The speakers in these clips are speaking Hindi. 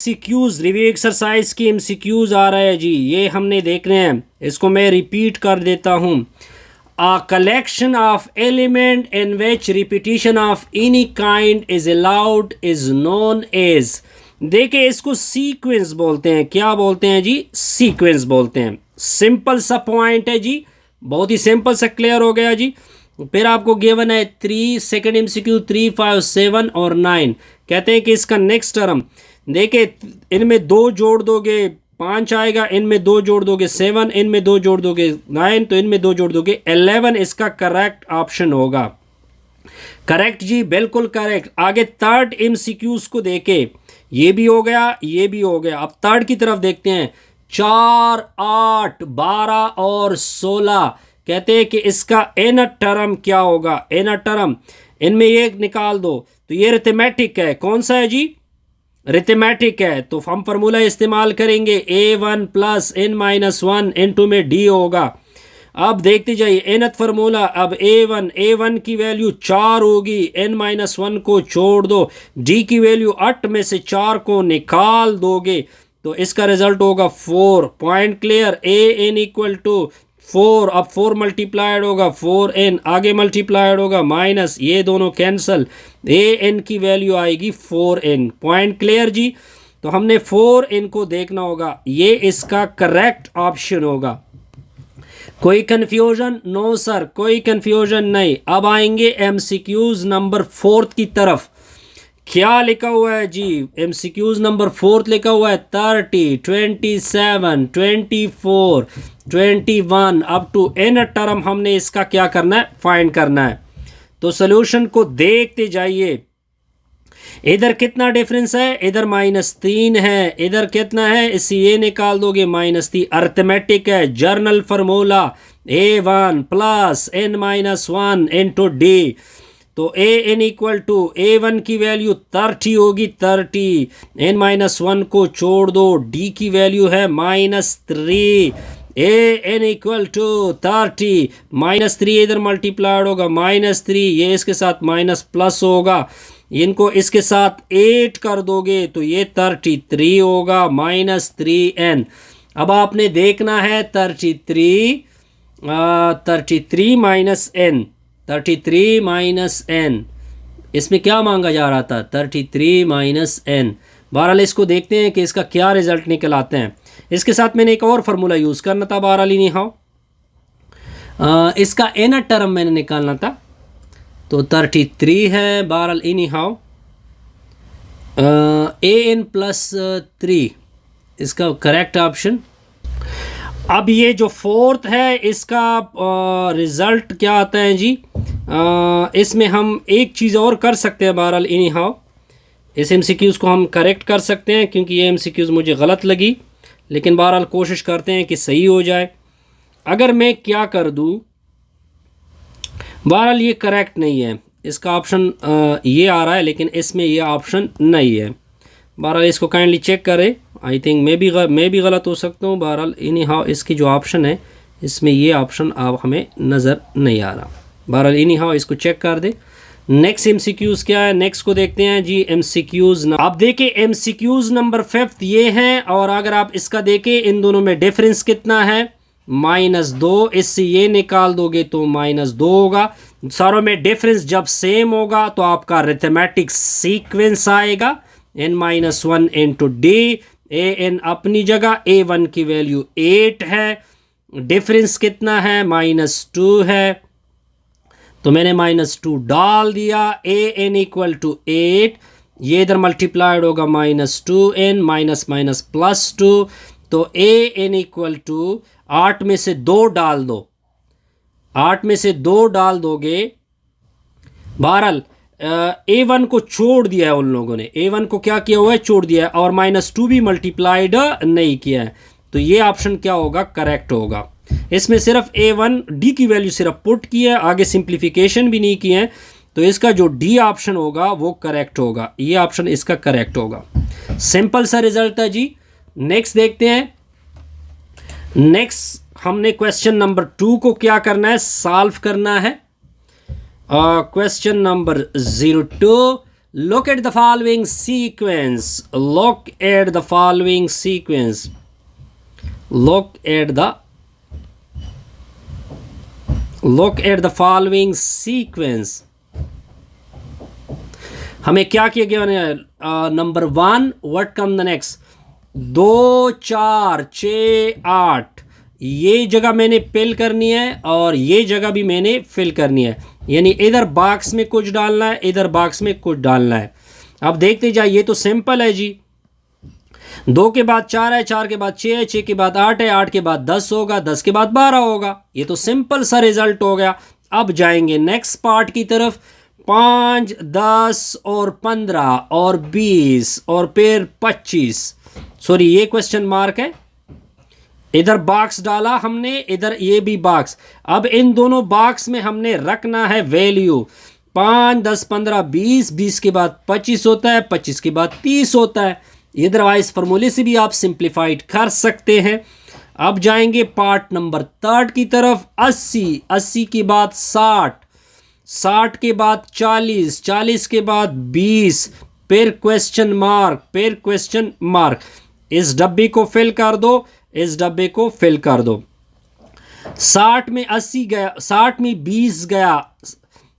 MCQs रिव्यू एक्सरसाइज की MCQs आ रहा है जी, ये हमने देखने हैं। इसको मैं रिपीट कर देता हूँ। A collection of element in which repetition of any kind is allowed is known as, देखिए इसको सीक्वेंस बोलते हैं। क्या बोलते हैं जी? सीक्वेंस बोलते हैं। सिंपल सा पॉइंट है जी, बहुत ही सिंपल सा क्लियर हो गया जी। फिर आपको गिवन है 3 सेकेंड MCQ 3, 5, 7 और 9। कहते हैं कि इसका नेक्स्ट टर्म देखिए, इनमें 2 जोड़ दोगे 5 आएगा, इनमें 2 जोड़ दोगे 7, इनमें 2 जोड़ दोगे 9, तो इनमें 2 जोड़ दोगे 11। इसका करेक्ट ऑप्शन होगा। करेक्ट जी, बिल्कुल करेक्ट। आगे थर्ड MCQs को देखे, ये भी हो गया, ये भी हो गया। अब थर्ड की तरफ देखते हैं। 4, 8, 12 और 16। कहते हैं कि इसका एन टर्म क्या होगा? एन टर्म इनमें ये निकाल दो, तो ये रिथमेटिक है। कौन सा है जी? रिथमेटिक है। तो हम फार्मूला इस्तेमाल करेंगे A1 प्लस n-1 इनटू में D होगा। अब देखते जाइए एनथ फार्मूला। अब A1 की वैल्यू 4 होगी, n-1 को छोड़ दो, D की वैल्यू 8 में से 4 को निकाल दोगे तो इसका रिजल्ट होगा 4। Point clear. An equal to 4। अब 4 मल्टीप्लाइड होगा 4n, आगे मल्टीप्लाइड होगा माइनस, ये दोनों कैंसल, an की वैल्यू आएगी 4n। पॉइंट क्लियर जी। तो हमने 4n को देखना होगा, ये इसका करेक्ट ऑप्शन होगा। कोई कंफ्यूजन? नो सर, कोई कंफ्यूजन नहीं। अब आएंगे MCQs नंबर 4 की तरफ। क्या लिखा हुआ है जी? MCQs नंबर 4 लिखा हुआ है 30, 27, 24, 21 अप टू n टर्म। हमने इसका क्या करना है? फाइंड करना है। तो सोल्यूशन को देखते जाइए। इधर कितना डिफरेंस है? इधर -3 है। इधर कितना है? इससे ये निकाल दोगे -3। अर्थमेटिक है। Journal formula A1 plus n-1 into D। तो an इक्वल टू A1 की वैल्यू 30 होगी, 30, n-1 को छोड़ दो, D की वैल्यू है -3। an इक्वल टू 30, -3 इधर मल्टीप्लाइड होगा -3, ये इसके साथ माइनस प्लस होगा, इनको इसके साथ 8 कर दोगे तो ये 33 होगा, -3n। अब आपने देखना है 33 माइनस n, 33 माइनस n, इसमें क्या मांगा जा रहा था? 33 माइनस n। बहरहाल इसको देखते हैं कि इसका क्या रिजल्ट निकल आते हैं। इसके साथ मैंने एक और फार्मूला यूज़ करना था। बहरहाल इनी हाउ इसका n टर्म मैंने निकालना था, तो 33 है। बहरहाल इनी हाउ an प्लस 3 इसका करेक्ट ऑप्शन। अब ये जो 4th है इसका रिज़ल्ट क्या आता है जी? इसमें हम एक चीज़ और कर सकते हैं। बहरहाल इनी हाउ इस MCQs को हम करेक्ट कर सकते हैं, क्योंकि ये MCQs मुझे गलत लगी, लेकिन बहरहाल कोशिश करते हैं कि सही हो जाए। अगर मैं क्या कर दूँ, बहरहाल ये करेक्ट नहीं है। इसका ऑप्शन ये आ रहा है, लेकिन इसमें ये ऑप्शन नहीं है। बहरहाल इसको काइंडली चेक करें। आई थिंक मैं भी गलत हो सकता हूँ। बहरहाल इनी हाउ इसकी जो ऑप्शन है इसमें ये ऑप्शन अब हमें नज़र नहीं आ रहा। बहरहाल इनी हाउ इसको चेक कर दे। नेक्स्ट MCQs क्या है? नेक्स्ट को देखते हैं जी। MCQs अब देखिए MCQs नंबर 5 ये हैं, और अगर आप इसका देखें इन दोनों में डिफरेंस कितना है? -2। इससे ये निकाल दोगे तो -2 होगा। सारों में डिफरेंस जब सेम होगा तो आपका रिथमेटिक सीक्वेंस आएगा, n-1 इंटू D। an अपनी जगह, A1 की वैल्यू 8 है, डिफरेंस कितना है? -2 है, तो मैंने -2 डाल दिया। an इक्वल टू 8, ये इधर मल्टीप्लाइड होगा -2n, माइनस +2, तो an इक्वल टू 8 में से 2 डाल दो, 8 में से 2 डाल दोगे। बहरहाल A1 को छोड़ दिया है उन लोगों ने, A1 को क्या किया हुआ है? छोड़ दिया है, और -2 भी मल्टीप्लाइड नहीं किया है, तो ये ऑप्शन क्या होगा? करेक्ट होगा। इसमें सिर्फ A1 D की वैल्यू सिर्फ पुट की है, आगे सिंप्लीफिकेशन भी नहीं किए हैं, तो इसका जो D ऑप्शन होगा वो करेक्ट होगा। ये ऑप्शन इसका करेक्ट होगा। सिंपल सा रिजल्ट है जी। नेक्स्ट देखते हैं। नेक्स्ट हमने क्वेश्चन नंबर 2 को क्या करना है? सॉल्व करना है। Question number 02, look at the following sequence. Look at the following sequence. Look at the following sequence. हमें क्या किया गया? Number 1, what come the next? 2 4 6 8, ये जगह मैंने फिल करनी है और ये जगह भी मैंने फिल करनी है, यानी इधर बॉक्स में कुछ डालना है, इधर बॉक्स में कुछ डालना है। अब देखते जाइए, ये तो सिंपल है जी। 2 के बाद 4 है, 4 के बाद 6 है, 6 के बाद 8 है, 8 के बाद 10 होगा, 10 के बाद 12 होगा। ये तो सिंपल सा रिजल्ट हो गया। अब जाएंगे नेक्स्ट पार्ट की तरफ। 5 10 और 15 और 20 और फिर 25, सॉरी ये क्वेश्चन मार्क है, इधर बॉक्स डाला हमने, इधर ये भी बॉक्स। अब इन दोनों बॉक्स में हमने रखना है वैल्यू। 5 10 15 20, 20 के बाद 25 होता है, 25 के बाद 30 होता है। इधरवाइज फार्मूले से भी आप सिंप्लीफाइड कर सकते हैं। अब जाएंगे पार्ट नंबर 3 की तरफ। 80 80 के बाद 60, 60 के बाद 40, 40 के बाद 20, फिर क्वेश्चन मार्क, फिर क्वेश्चन मार्क। इस डब्बे को फिल कर दो, इस डब्बे को फिल कर दो। 60 में 80 गया, 60 में 20 गया,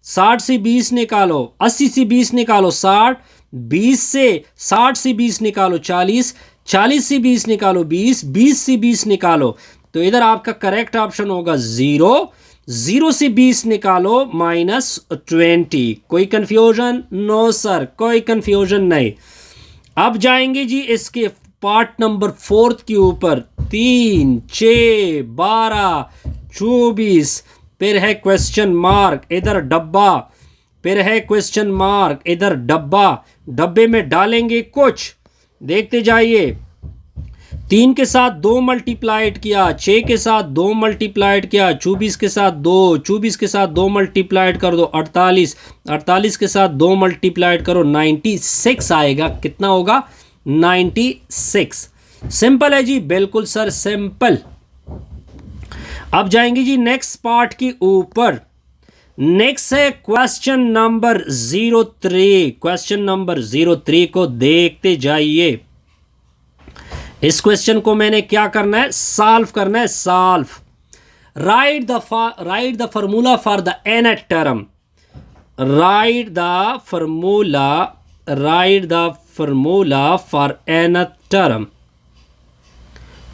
60 से 20 निकालो, 80 से 20 निकालो 60, 20 से 60 से 20 निकालो 40, 40 से 20 निकालो 20, 20 से 20 निकालो, तो इधर आपका करेक्ट ऑप्शन होगा 0। 0 से 20 निकालो -20। कोई कंफ्यूजन? नो सर, कोई कंफ्यूजन नहीं। अब जाएंगे जी इसके पार्ट नंबर 4 के ऊपर। 3 6 12 24, फिर है क्वेश्चन मार्क, इधर डब्बा, फिर है क्वेश्चन मार्क, इधर डब्बा। डब्बे में डालेंगे कुछ, देखते जाइए। 3 के साथ 2 मल्टीप्लाइड किया, 6 के साथ 2 मल्टीप्लाइड किया, 24 के साथ 2, 24 के साथ 2 मल्टीप्लाइड कर दो 48, 48 के साथ 2 मल्टीप्लाइड करो 96 आएगा। कितना होगा? 96। सिंपल है जी, बिल्कुल सर सिंपल। अब जाएंगे जी नेक्स्ट पार्ट के ऊपर। नेक्स्ट है क्वेश्चन नंबर 03। क्वेश्चन नंबर 03 को देखते जाइए। इस क्वेश्चन को मैंने क्या करना है? सॉल्व करना है, solve. Right the formula for the nth term. Right the formula for nth term.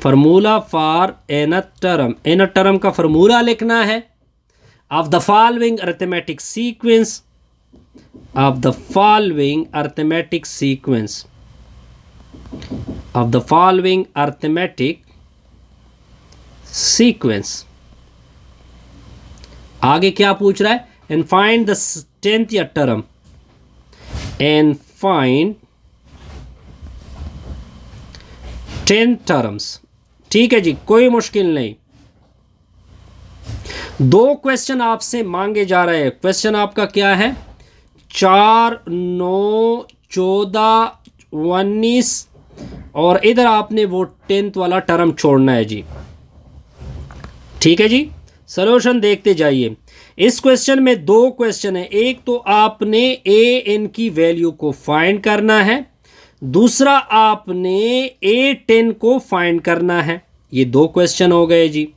Formula for nth term. nth term का फार्मूला लिखना है। Of the following arithmetic sequence, of the following arithmetic sequence, of the following arithmetic sequence। आगे क्या पूछ रहा है? and find the 10th term, and find 10 terms। ठीक है जी, कोई मुश्किल नहीं। 2 क्वेश्चन आपसे मांगे जा रहे हैं। क्वेश्चन आपका क्या है? 4 9 14 19, और इधर आपने वो 10th वाला टर्म छोड़ना है जी। ठीक है जी, सॉल्यूशन देखते जाइए। इस क्वेश्चन में 2 क्वेश्चन है। एक तो आपने an की वैल्यू को फाइंड करना है, दूसरा आपने a10 को फाइंड करना है। ये 2 क्वेश्चन हो गए जी।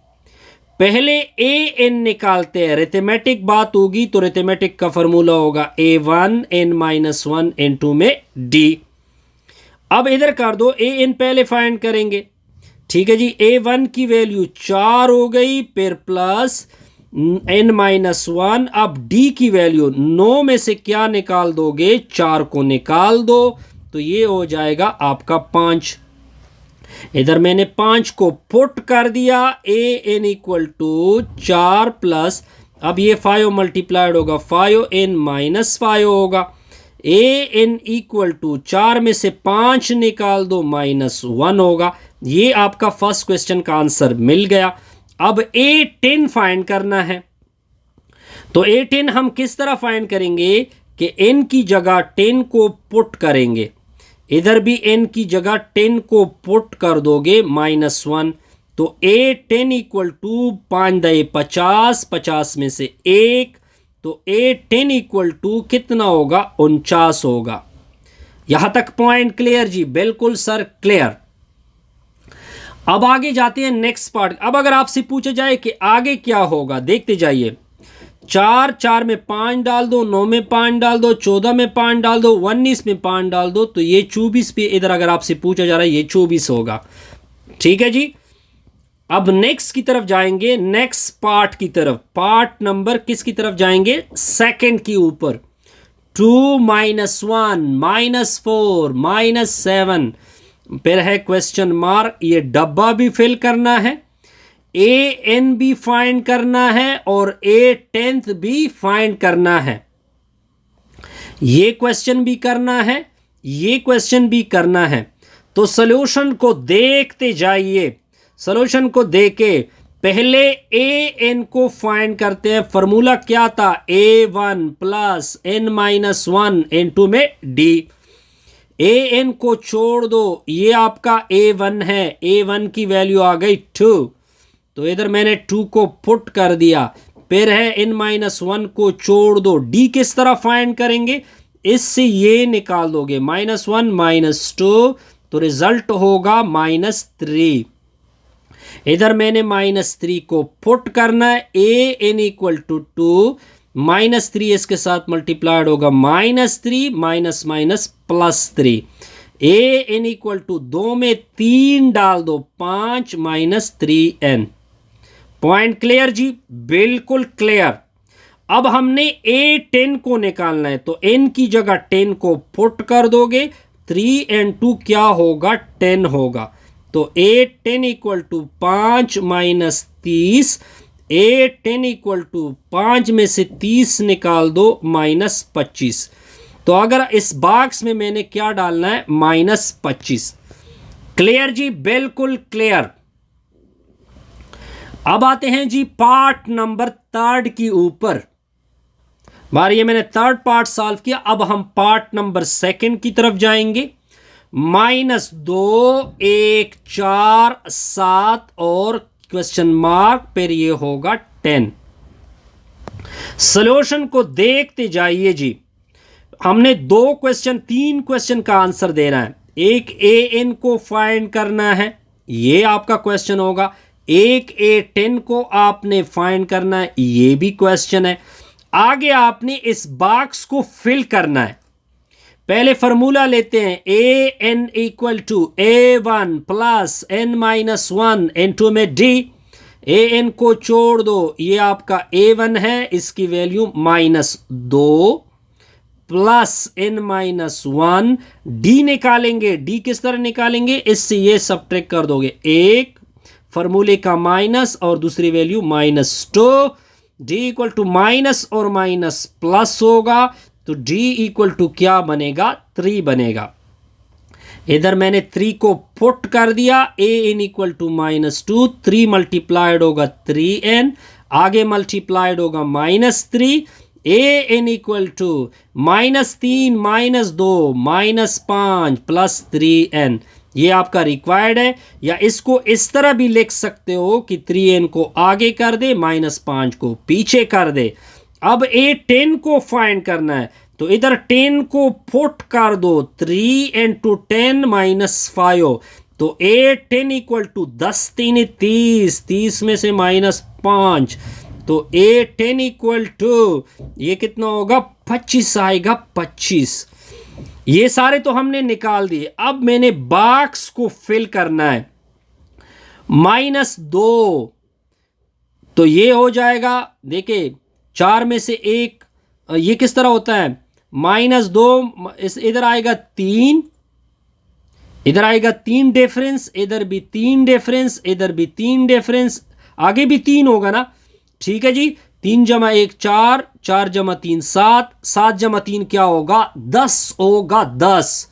पहले an निकालते हैं। अरिथमेटिक बात होगी तो अरिथमेटिक का फॉर्मूला होगा a1 n-1 n2 में d। अब इधर कर दो, an पहले फाइंड करेंगे। ठीक है जी, a1 की वैल्यू 4 हो गई, फिर प्लस n-1। अब d की वैल्यू 9 में से क्या निकाल दोगे? 4 को निकाल दो, तो ये हो जाएगा आपका 5। इधर मैंने 5 को पुट कर दिया। an इक्वल टू 4 प्लस, अब ये 5 मल्टीप्लाइड होगा, 5n-5 होगा। an इक्वल टू 4 में से 5 निकाल दो, -1 होगा। ये आपका फर्स्ट क्वेश्चन का आंसर मिल गया। अब a10 फाइंड करना है, तो a10 हम किस तरह फाइंड करेंगे कि n की जगह 10 को पुट करेंगे। इधर भी n की जगह 10 को पुट कर दोगे, -1, तो a10 इक्वल टू 5 × 50, 50 में से 1, तो A10 इक्वल टू कितना होगा, 49 होगा। यहां तक पॉइंट क्लियर जी? बिल्कुल सर क्लियर। अब आगे जाते हैं नेक्स्ट पार्ट। अब अगर आपसे पूछा जाए कि आगे क्या होगा, देखते जाइए। 4 में 5 डाल दो, 9 में 5 डाल दो, 14 में 5 डाल दो, 19 में 5 डाल दो, तो ये 24 पे इधर अगर आपसे पूछा जा रहा है ये 24 होगा। ठीक है जी। अब नेक्स्ट की तरफ जाएंगे, नेक्स्ट पार्ट की तरफ। पार्ट नंबर किस की तरफ जाएंगे, सेकंड की ऊपर। 2 -1 -4 -7 फिर है क्वेश्चन मार्क। ये डब्बा भी फिल करना है, an भी फाइंड करना है और A10 भी फाइंड करना है। ये क्वेश्चन भी करना है, ये क्वेश्चन भी करना है। तो सॉल्यूशन को देखते जाइए। सॉल्यूशन को देके पहले an को फाइंड करते हैं। फॉर्मूला क्या था, A1 + n-1 n2 में d। an को छोड़ दो, ये आपका A1 है, A1 की वैल्यू आ गई 2, तो इधर मैंने 2 को पुट कर दिया। फिर है n-1 को छोड़ दो, d किस तरह फाइंड करेंगे, इससे ये निकाल दोगे -1 -2, तो रिजल्ट होगा -3। इधर मैंने -3 को पुट करना है। an इक्वल टू 2, -3 इसके साथ मल्टीप्लाइड होगा -3 -3। an इक्वल टू 2 में 3 डाल दो, 5 -3n। पॉइंट क्लियर जी? बिल्कुल क्लियर। अब हमने A10 को निकालना है, तो n की जगह 10 को पुट कर दोगे, 3 and 2 क्या होगा, 10 होगा। तो A10 equal to 5 -30। A10 equal to 5 में से 30 निकाल दो, -25। तो अगर इस बॉक्स में मैंने क्या डालना है, -25। क्लियर जी? बिल्कुल क्लियर। अब आते हैं जी पार्ट नंबर 3 की ऊपर। बार ये मैंने 3rd पार्ट सॉल्व किया। अब हम पार्ट नंबर 2 की तरफ जाएंगे। -2 1 4 7 और क्वेश्चन मार्क, फिर ये होगा 10। सॉल्यूशन को देखते जाइए जी। हमने 3 क्वेश्चन का आंसर देना है। एक an को फाइंड करना है, ये आपका क्वेश्चन होगा। एक A10 को आपने फाइंड करना है, ये भी क्वेश्चन है। आगे आपने इस बॉक्स को फिल करना है। पहले फॉर्मूला लेते हैं, an equal to A1 + n-1 n2 में d। an को छोड़ दो, ये आपका A1 है, इसकी वैल्यू -2 + n-1 d निकालेंगे। d किस तरह निकालेंगे, इससे ये सब्ट्रैक्ट कर दोगे, एक फॉर्मूले का माइनस और दूसरी value -2। d equal to minus और माइनस प्लस होगा, तो d इक्वल टू क्या बनेगा, 3 बनेगा। इधर मैंने 3 को पुट कर दिया। an इक्वल टू -2, 3 मल्टीप्लाइड होगा 3n, आगे मल्टीप्लाइड होगा -3। an इक्वल टू -3 -2 -5 + 3n, ये आपका रिक्वायर्ड है। या इसको इस तरह भी लिख सकते हो कि 3n को आगे कर दे, -5 को पीछे कर दे। अब A10 को फाइंड करना है, तो इधर 10 को पुट कर दो, 3 × 10 -5, तो A10 इक्वल टू 10 3 30, 30 में से -5, तो A10 इक्वल टू ये कितना होगा, 25 आएगा, 25। ये सारे तो हमने निकाल दिए। अब मैंने बॉक्स को फिल करना है। -2, तो ये हो जाएगा, देखिए 4 में से 1, ये किस तरह होता है, -2, इधर आएगा 3, इधर आएगा 3 डिफरेंस, इधर भी 3 डिफरेंस, इधर भी 3 डिफरेंस, आगे भी 3 होगा ना। ठीक है जी। 3 × 1 4, 4 × 3 7, 7 × 3 क्या होगा, 10 होगा, 10।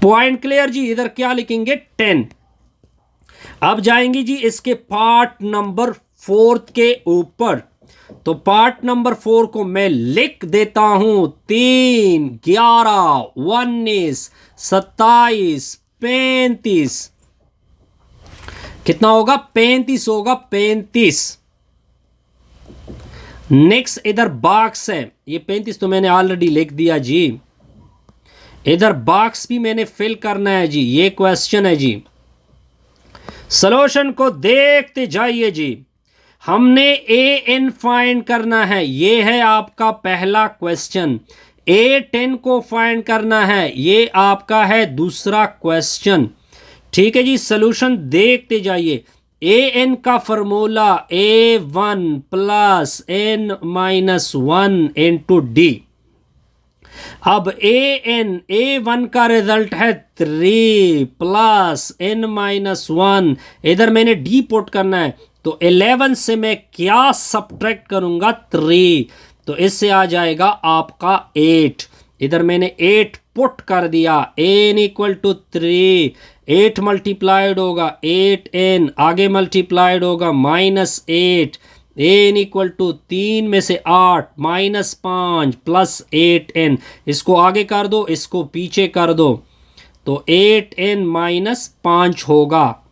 पॉइंट क्लियर जी? इधर क्या लिखेंगे, 10। अब जाएंगे जी इसके पार्ट नंबर 4 के ऊपर। तो पार्ट नंबर 4 को मैं लिख देता हूं, 3 11 19 27 35, कितना होगा, 35 होगा, 35। नेक्स्ट इधर बॉक्स है, ये 35 तो मैंने ऑलरेडी लिख दिया जी। इधर बॉक्स भी मैंने फिल करना है जी। ये क्वेश्चन है जी, सॉल्यूशन को देखते जाइए जी। हमने ए एन फाइंड करना है, ये है आपका पहला क्वेश्चन। A10 को फाइंड करना है, ये आपका है दूसरा क्वेश्चन। ठीक है जी, सॉल्यूशन देखते जाइए। an का formula a1 plus n-1 into D. अब a1 का रिजल्ट है 3 प्लस n-1, इधर मैंने डी पुट करना है, तो 11 से मैं क्या सब्ट्रैक्ट करूंगा 3, तो इससे आ जाएगा आपका 8। इधर मैंने 8 पुट कर दिया, n इक्वल टू 3, 8 मल्टीप्लाइड होगा 8n, आगे मल्टीप्लाइड होगा -8, n इक्वल टू 3 में से 8 -5 प्लस 8n। इसको आगे कर दो, इसको पीछे कर दो, तो 8n -5 होगा।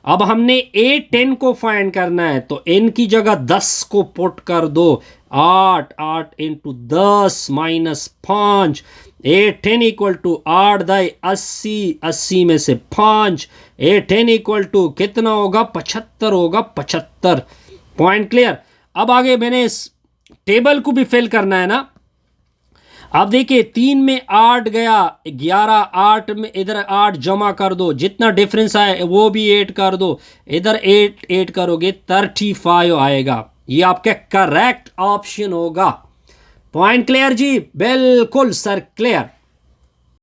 अब हमने A10 को फाइंड करना है, तो n की जगह 10 को पुट कर दो, 8 इंटू 10 -5, 810 इक्वल टू 8 दाई 80, 80 में से 5, 810 इक्वल टू कितना होगा 75 होगा, 75। Point clear. अब आगे मैंने इस टेबल को भी फिल करना है ना। अब देखिए 3 में 8 गया, 11, 8 में इधर 8 जमा कर दो, जितना डिफरेंस आए वो भी 8 कर दो, इधर 8 करोगे 35 आएगा। ये आपका करेक्ट ऑप्शन होगा। पॉइंट क्लियर जी, बिल्कुल सर क्लियर।